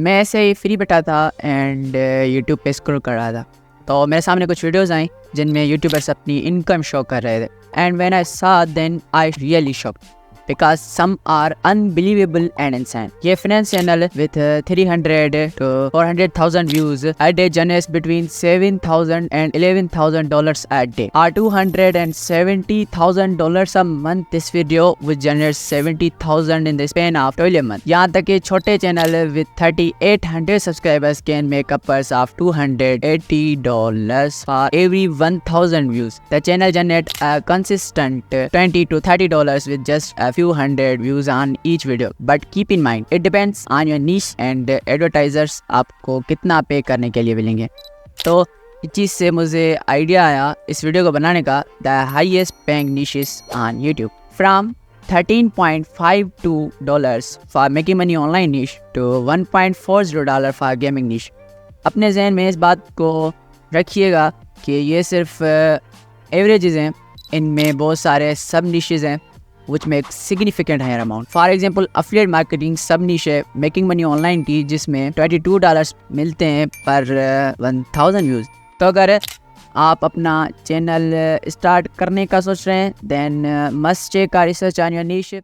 मैं ऐसे ही फ्री बैठा था एंड यूट्यूब पे स्क्रॉल कर रहा था, तो मेरे सामने कुछ वीडियोस आई जिनमें यूट्यूबर्स अपनी इनकम शो कर रहे थे। And when I saw then I really shocked because some are unbelievable and insane. ये finance channel with 300 to 400,000 views a day generates between $7,000 and $11,000 a day or $270,000 a month. This video which generates 70,000 in the span of 12 months. यहाँ तक कि छोटे channel with 3,800 subscribers can make upwards of $280 for every 1,000 views. The channel generates a consistent $20 to $30 with just a few hundred views on each video. But keep in mind, it depends on your niche and advertisers आपको कितना पे करने के लिए मिलेंगे। तो इस चीज़ से मुझे आइडिया आया इस वीडियो को बनाने का, the highest paying niches on YouTube from $13.52 for making money online niche to $1.40 for gaming niche। अपने जहन में इस बात को रखिएगा कि ये सिर्फ एवरेजेस हैं, इनमें बहुत सारे सब niches हैं which make significant higher amount. For example, affiliate marketing सब niche है making money online की, जिसमें $22 मिलते हैं पर 1000 views। तो अगर आप अपना चैनल स्टार्ट करने का सोच रहे हैं then must check our research on your niche।